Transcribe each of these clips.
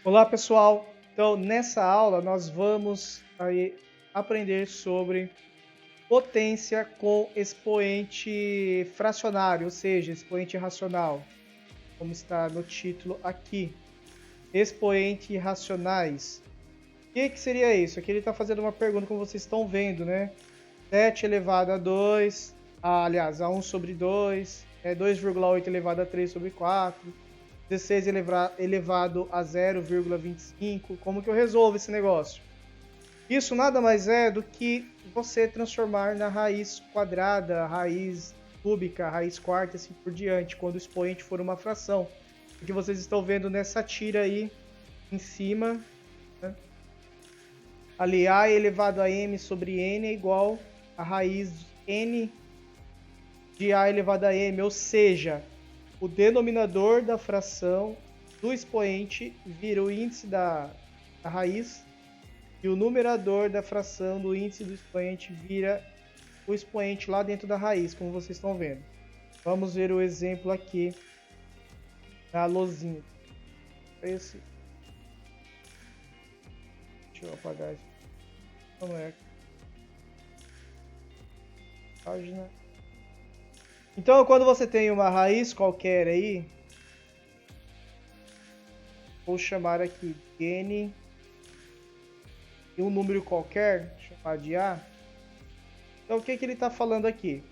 Olá, pessoal. Então, nessa aula nós vamos aí aprender sobre potência com expoente fracionário, ou seja, expoente racional, como está no título aqui. Expoentes racionais. O que seria isso? Aqui ele está fazendo uma pergunta, como vocês estão vendo, né? 7 elevado a 2, aliás, a 1 sobre 2, 2,8 elevado a 3 sobre 4, 16 elevado a 0,25. Como que eu resolvo esse negócio? Isso nada mais é do que você transformar na raiz quadrada, raiz cúbica, raiz quarta, assim por diante, quando o expoente for uma fração. O que vocês estão vendo nessa tira aí em cima, né? Ali a elevado a m sobre n é igual a raiz de n de a elevado a m, ou seja, o denominador da fração do expoente vira o índice da raiz e o numerador da fração do índice do expoente vira o expoente lá dentro da raiz, como vocês estão vendo. Vamos ver o exemplo aqui na lousinha. Deixa eu apagar isso. Não é. Página. Então, quando você tem uma raiz qualquer aí, vou chamar aqui de n e um número qualquer, chamar de a. Então, o que ele está falando aqui?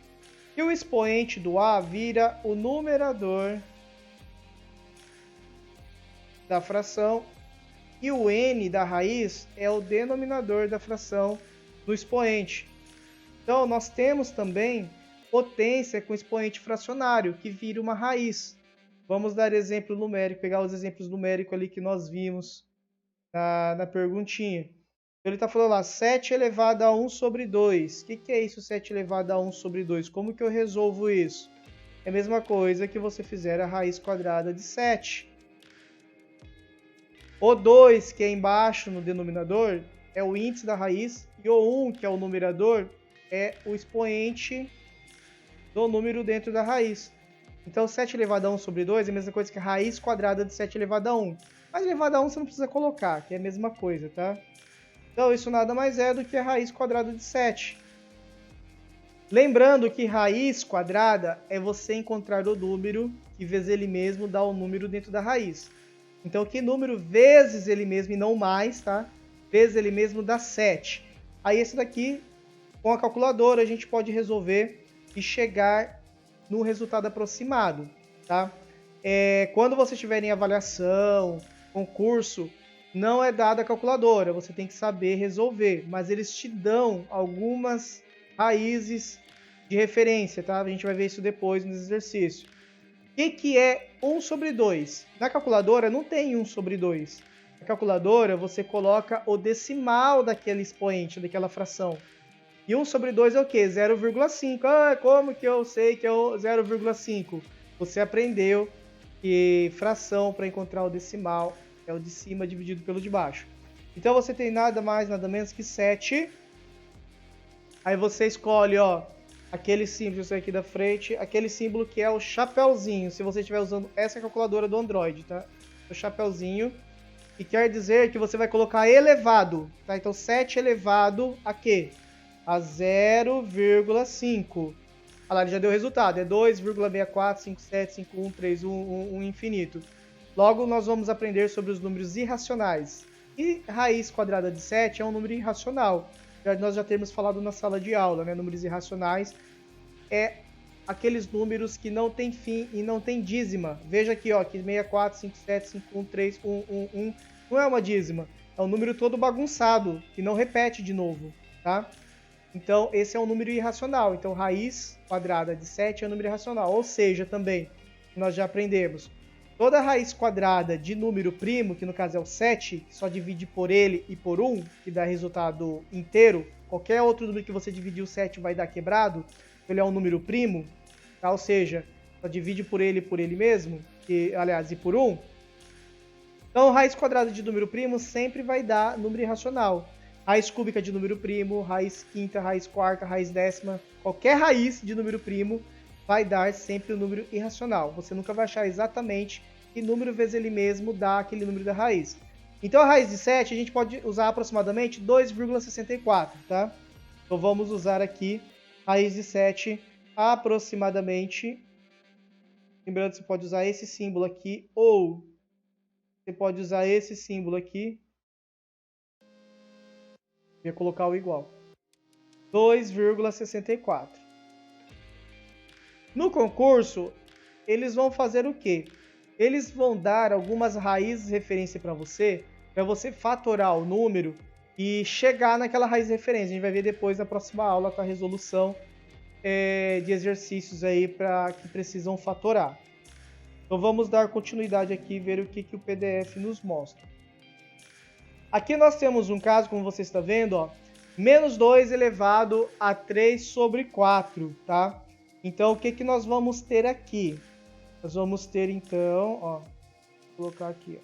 Que o expoente do a vira o numerador da fração e o n da raiz é o denominador da fração do expoente. Então, nós temos também potência com expoente fracionário, que vira uma raiz. Vamos dar exemplo numérico, pegar os exemplos numéricos ali que nós vimos na perguntinha. Ele está falando lá, 7 elevado a 1 sobre 2. O que é isso, 7 elevado a 1 sobre 2? Como que eu resolvo isso? É a mesma coisa que você fizer a raiz quadrada de 7. O 2, que é embaixo no denominador, é o índice da raiz. E o 1, que é o numerador, é o expoente do número dentro da raiz. Então, 7 elevado a 1 sobre 2 é a mesma coisa que a raiz quadrada de 7 elevado a 1. Mas elevado a 1 você não precisa colocar, que é a mesma coisa, tá? Então, isso nada mais é do que a raiz quadrada de 7. Lembrando que raiz quadrada é você encontrar o número que vezes ele mesmo dá o número dentro da raiz. Então, que número vezes ele mesmo e não mais, tá? Vezes ele mesmo dá 7. Aí, esse daqui, com a calculadora, a gente pode resolver e chegar no resultado aproximado, tá? Quando você estiver em avaliação, concurso, não é dada a calculadora, você tem que saber resolver, mas eles te dão algumas raízes de referência, tá? A gente vai ver isso depois no exercício. O que é 1 sobre 2? Na calculadora não tem 1 sobre 2. Na calculadora você coloca o decimal daquele expoente, daquela fração. E 1 sobre 2 é o quê? 0,5. Ah, como que eu sei que é o 0,5? Você aprendeu que fração para encontrar o decimal é o de cima dividido pelo de baixo. Então você tem nada mais, nada menos que 7. Aí você escolhe, ó, aquele símbolo aqui da frente, aquele símbolo que é o chapéuzinho, se você estiver usando essa calculadora do Android, tá? O chapéuzinho, que quer dizer que você vai colocar elevado, tá? Então 7 elevado a quê? A 0,5. Olha lá, ele já deu o resultado, é 2,64575131 infinito. Logo, nós vamos aprender sobre os números irracionais. E raiz quadrada de 7 é um número irracional. Nós já temos falado na sala de aula, né? Números irracionais é aqueles números que não tem fim e não tem dízima. Veja aqui, ó, que 6457513111 não é uma dízima, é um número todo bagunçado, que não repete de novo, tá? Então, esse é um número irracional. Então, raiz quadrada de 7 é um número irracional. Ou seja, também, nós já aprendemos, toda raiz quadrada de número primo, que no caso é o 7, que só divide por ele e por 1, que dá resultado inteiro, qualquer outro número que você dividir o 7 vai dar quebrado, ele é um número primo, tá? Ou seja, só divide por ele mesmo, aliás, e por 1. Então, raiz quadrada de número primo sempre vai dar número irracional. Raiz cúbica de número primo, raiz quinta, raiz quarta, raiz décima, qualquer raiz de número primo vai dar sempre um número irracional. Você nunca vai achar exatamente que número vezes ele mesmo dá aquele número da raiz. Então a raiz de 7 a gente pode usar aproximadamente 2,64, tá? Então vamos usar aqui raiz de 7 aproximadamente. Lembrando que você pode usar esse símbolo aqui ou você pode usar esse símbolo aqui. Eu ia colocar o igual. 2,64. No concurso, eles vão fazer o quê? Eles vão dar algumas raízes de referência para você fatorar o número e chegar naquela raiz de referência. A gente vai ver depois na próxima aula com a resolução de exercícios aí que precisam fatorar. Então vamos dar continuidade aqui e ver o que o PDF nos mostra. Aqui nós temos um caso, como você está vendo, ó, menos 2 elevado a 3 sobre 4, tá? Então, o que nós vamos ter aqui? Nós vamos ter, então, ó, vou colocar aqui, ó,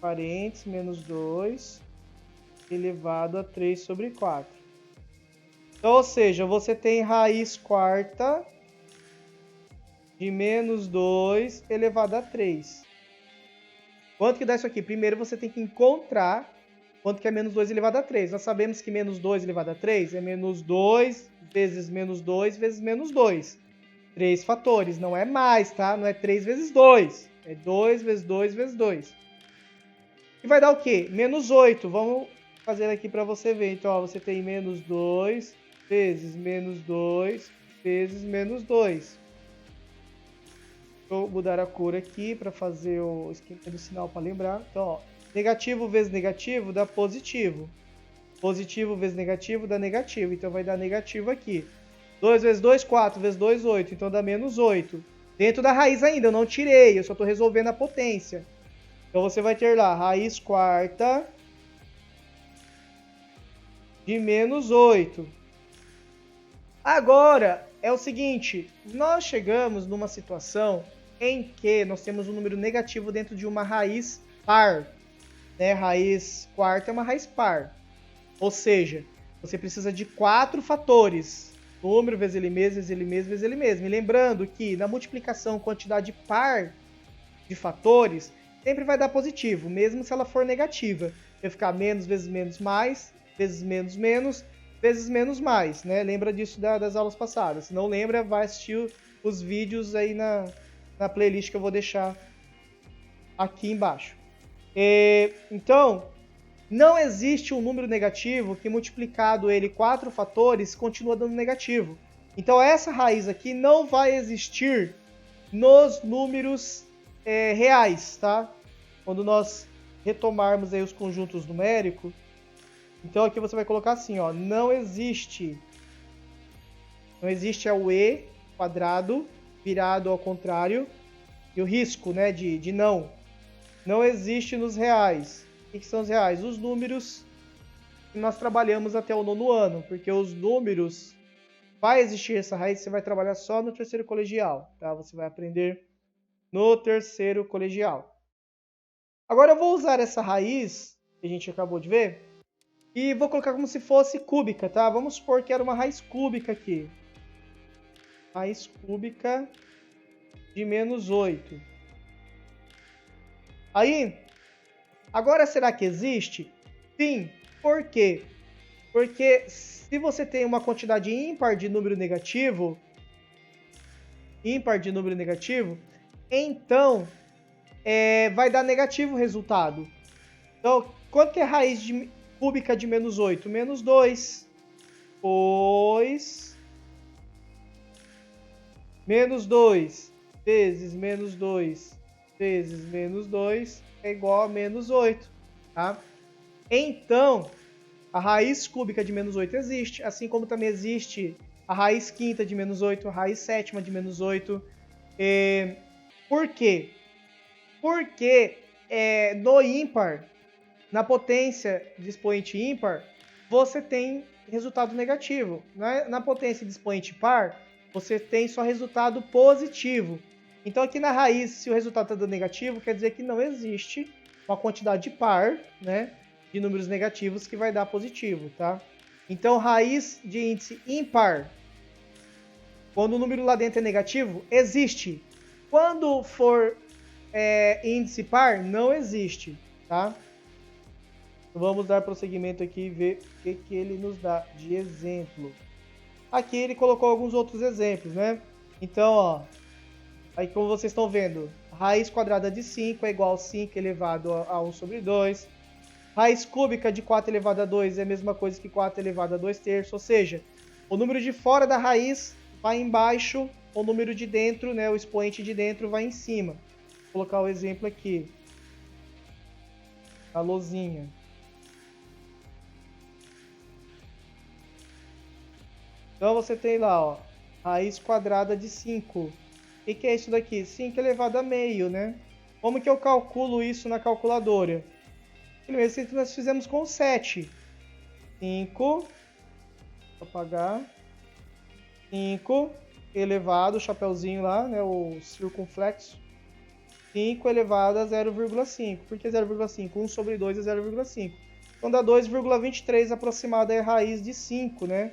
parênteses, menos 2 elevado a 3 sobre 4. Então, ou seja, você tem raiz quarta de menos 2 elevado a 3. Quanto que dá isso aqui? Primeiro você tem que encontrar quanto que é menos 2 elevado a 3. Nós sabemos que menos 2 elevado a 3 é menos 2 vezes menos 2 vezes menos 2. 3 fatores, não é mais, tá? Não é 3 vezes 2. É 2 vezes 2 vezes 2. E vai dar o quê? Menos 8. Vamos fazer aqui para você ver. Então, ó, você tem menos 2 vezes menos 2 vezes menos 2. Vou mudar a cor aqui para fazer o esquema do sinal para lembrar. Então, ó, negativo vezes negativo dá positivo. Positivo vezes negativo dá negativo. Então, vai dar negativo aqui. 2 vezes 2, 4 vezes 2, 8. Então, dá menos 8. Dentro da raiz ainda, eu não tirei. Eu só estou resolvendo a potência. Então, você vai ter lá raiz quarta de menos 8. Agora, é o seguinte. Nós chegamos numa situação em que nós temos um número negativo dentro de uma raiz par. Né? Raiz quarta é uma raiz par. Ou seja, você precisa de 4 fatores. Número vezes ele mesmo, vezes ele mesmo, vezes ele mesmo. E lembrando que na multiplicação quantidade par de fatores, sempre vai dar positivo, mesmo se ela for negativa. Vai ficar menos vezes menos mais, vezes menos menos, vezes menos mais. Né? Lembra disso das aulas passadas. Se não lembra, vai assistir os vídeos aí na playlist que eu vou deixar aqui embaixo. Então, não existe um número negativo que multiplicado ele 4 fatores continua dando negativo. Então essa raiz aqui não vai existir nos números reais, tá? Quando nós retomarmos aí os conjuntos numéricos, então aqui você vai colocar assim, ó, não existe é o e quadrado virado ao contrário e o risco, né, de não existe nos reais. O que são os reais? Os números que nós trabalhamos até o 9º ano, porque os números, vai existir essa raiz, você vai trabalhar só no 3º colegial, tá? Você vai aprender no 3º colegial. Agora eu vou usar essa raiz, que a gente acabou de ver, e vou colocar como se fosse cúbica, tá? Vamos supor que era uma raiz cúbica aqui. Raiz cúbica de menos 8. Aí, agora será que existe? Sim. Por quê? Porque se você tem uma quantidade ímpar de número negativo, então vai dar negativo o resultado. Então, quanto que é a raiz cúbica de menos 8? Menos 2. Pois menos 2 vezes menos 2 vezes menos 2 é igual a menos 8, tá? Então, a raiz cúbica de menos 8 existe, assim como também existe a raiz quinta de menos 8, a raiz sétima de menos 8. Por quê? Porque no ímpar, na potência de expoente ímpar, você tem resultado negativo. Na potência de expoente par, você tem só resultado positivo. Então aqui na raiz, se o resultado está dando negativo, quer dizer que não existe uma quantidade par, né, de números negativos que vai dar positivo, tá? Então raiz de índice ímpar, quando o número lá dentro é negativo, existe. Quando for índice par, não existe. tá? Vamos dar prosseguimento aqui e ver o que ele nos dá de exemplo. Aqui ele colocou alguns outros exemplos, né? Então, ó, aí como vocês estão vendo, raiz quadrada de 5 é igual a 5 elevado a 1 sobre 2. Raiz cúbica de 4 elevado a 2 é a mesma coisa que 4 elevado a 2 terços, ou seja, o número de fora da raiz vai embaixo, o número de dentro, né, o expoente de dentro vai em cima. Vou colocar o exemplo aqui. A lousinha. Então você tem lá, ó, raiz quadrada de 5. O que é isso daqui? 5 elevado a meio, né? Como que eu calculo isso na calculadora? Primeiro, que nós fizemos com 7. 5, vou apagar. 5 elevado, o chapeuzinho lá, né, o circunflexo. 5 elevado a 0,5. Por que 0,5? 1 sobre 2 é 0,5. Então dá 2,23 aproximado, é a raiz de 5, né?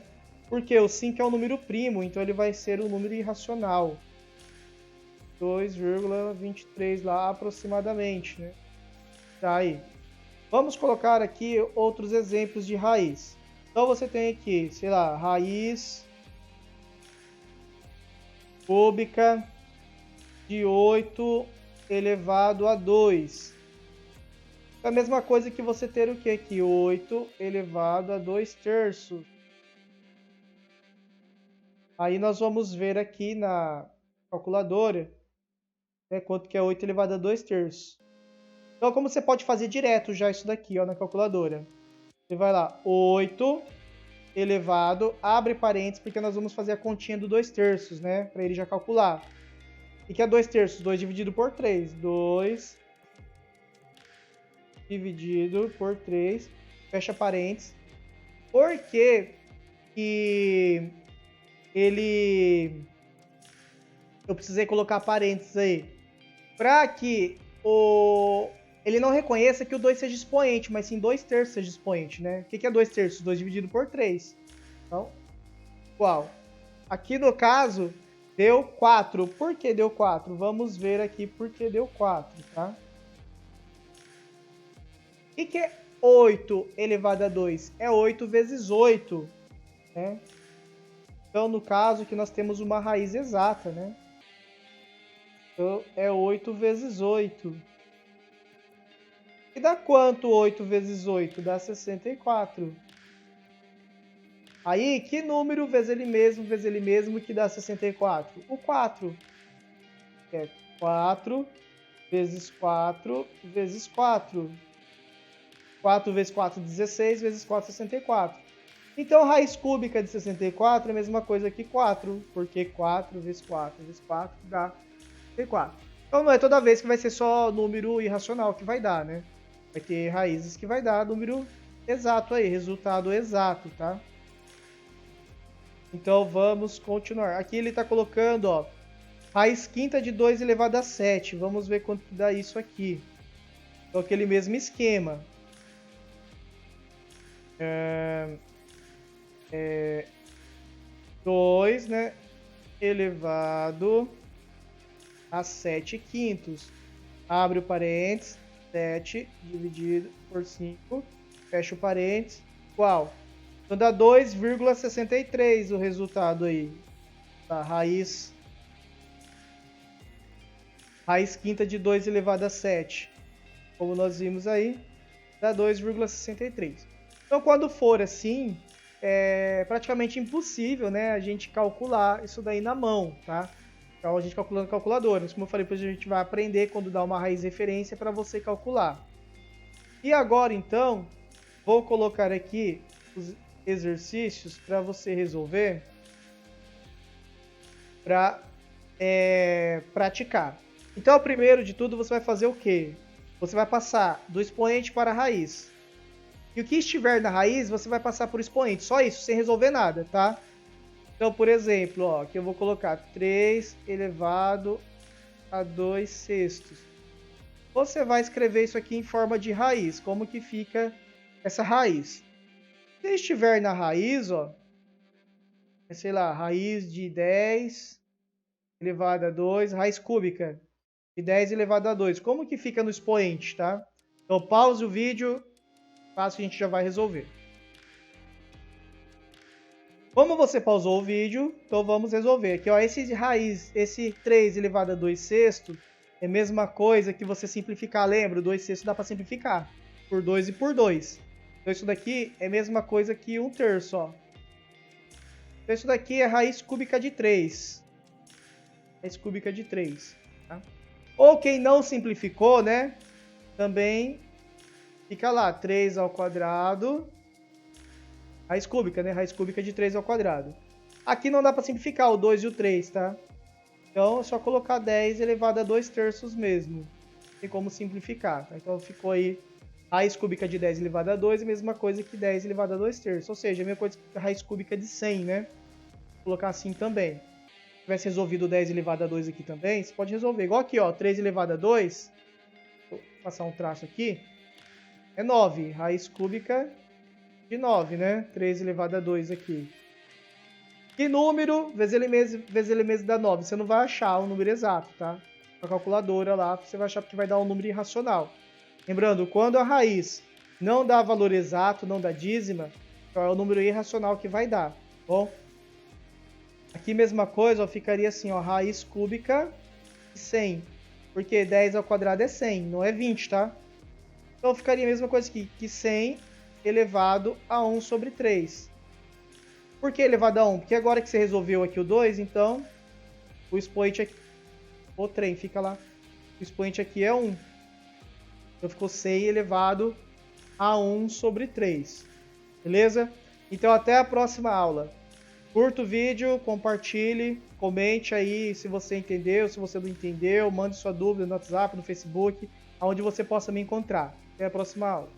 Porque o 5 é um número primo, então ele vai ser um número irracional. 2,23 lá aproximadamente, né? Tá aí. Vamos colocar aqui outros exemplos de raiz. Então você tem aqui, sei lá, raiz cúbica de 8 elevado a 2. É a mesma coisa que você ter o que aqui? 8 elevado a 2 terços. Aí nós vamos ver aqui na calculadora, né, quanto que é 8 elevado a 2 terços. Então, como você pode fazer direto já isso daqui, ó, na calculadora? Você vai lá, 8 elevado, abre parênteses, porque nós vamos fazer a continha do 2 terços, né? Para ele já calcular. O que é 2 terços? 2 dividido por 3. 2 dividido por 3. Fecha parênteses. Por que que ele... Eu precisei colocar parênteses aí. Para que ele não reconheça que o 2 seja expoente, mas sim 2 terços seja expoente, né? O que é 2 terços? 2 dividido por 3. Então, igual. Aqui no caso, deu 4. Por que deu 4? Vamos ver aqui por que deu 4, tá? O que é 8 elevado a 2? É 8 vezes 8, né? Então, no caso, aqui nós temos uma raiz exata, né? Então, é 8 vezes 8. E dá quanto 8 vezes 8? Dá 64. Aí, que número vezes ele mesmo, que dá 64? O 4. É 4 vezes 4 vezes 4. 4 vezes 4, 16, vezes 4, 64. Então, raiz cúbica de 64 é a mesma coisa que 4, porque 4 vezes 4 vezes 4 dá 64. Então, não é toda vez que vai ser só número irracional que vai dar, né? Vai ter raízes que vai dar número exato aí, resultado exato, tá? Então, vamos continuar. Aqui ele está colocando, ó, raiz quinta de 2 elevado a 7. Vamos ver quanto dá isso aqui. Então, aquele mesmo esquema. 2, né, elevado a 7 quintos. Abre o parênteses, 7 dividido por 5, fecha o parênteses, igual. Então dá 2,63 o resultado aí. Tá, raiz quinta de 2 elevado a 7. Como nós vimos aí, dá 2,63. Então quando for assim, é praticamente impossível, né, a gente calcular isso daí na mão, tá? Então a gente calcula na calculadora. Mas como eu falei, depois a gente vai aprender quando dá uma raiz referência para você calcular. E agora então, vou colocar aqui os exercícios para você resolver para praticar. Então, primeiro de tudo, você vai fazer o quê? Você vai passar do expoente para a raiz. E o que estiver na raiz, você vai passar por expoente. Só isso, sem resolver nada, tá? Então, por exemplo, ó, aqui eu vou colocar 3 elevado a 2 sextos. Você vai escrever isso aqui em forma de raiz. Como que fica essa raiz? Se estiver na raiz, ó, sei lá, raiz de 10 elevado a 2, raiz cúbica de 10 elevado a 2. Como que fica no expoente, tá? Então pause o vídeo, fácil, a gente já vai resolver. Como você pausou o vídeo, então vamos resolver. Aqui, ó, esse raiz, esse 3 elevado a 2 sextos, é a mesma coisa que você simplificar, lembra? O 2 sextos dá para simplificar, por 2 e por 2. Então isso daqui é a mesma coisa que 1 terço, ó. Então isso daqui é raiz cúbica de 3. Raiz cúbica de 3, tá? Ou quem não simplificou, né? Também fica lá, 3 ao quadrado... Raiz cúbica, né? Raiz cúbica de 3 ao quadrado. Aqui não dá para simplificar o 2 e o 3, tá? Então é só colocar 10 elevado a 2 terços mesmo. Tem como simplificar, tá? Então ficou aí raiz cúbica de 10 elevado a 2, a mesma coisa que 10 elevado a 2 terços. Ou seja, a mesma coisa que raiz cúbica de 100, né? Vou colocar assim também. Se tivesse resolvido 10 elevado a 2 aqui também, você pode resolver. Igual aqui, ó, 3 elevado a 2. Vou passar um traço aqui. É 9. Raiz cúbica de 9, né? 3 elevado a 2 aqui. Que número vezes ele mesmo dá 9? Você não vai achar o número exato, tá? A calculadora lá, você vai achar que vai dar um número irracional. Lembrando, quando a raiz não dá valor exato, não dá dízima, então é o número irracional que vai dar, tá bom? Aqui mesma coisa, ó, ficaria assim, ó, raiz cúbica de 100. Porque 10 ao quadrado é 100, não é 20, tá? Então ficaria a mesma coisa aqui, que 100 elevado a 1 sobre 3. Por que elevado a 1? Porque agora que você resolveu aqui o 2, então o expoente aqui... O trem, fica lá. O expoente aqui é 1. Então ficou 100 elevado a 1 sobre 3. Beleza? Então até a próxima aula. Curta o vídeo, compartilhe, comente aí se você entendeu, se você não entendeu, mande sua dúvida no WhatsApp, no Facebook, aonde você possa me encontrar. Até a próxima aula.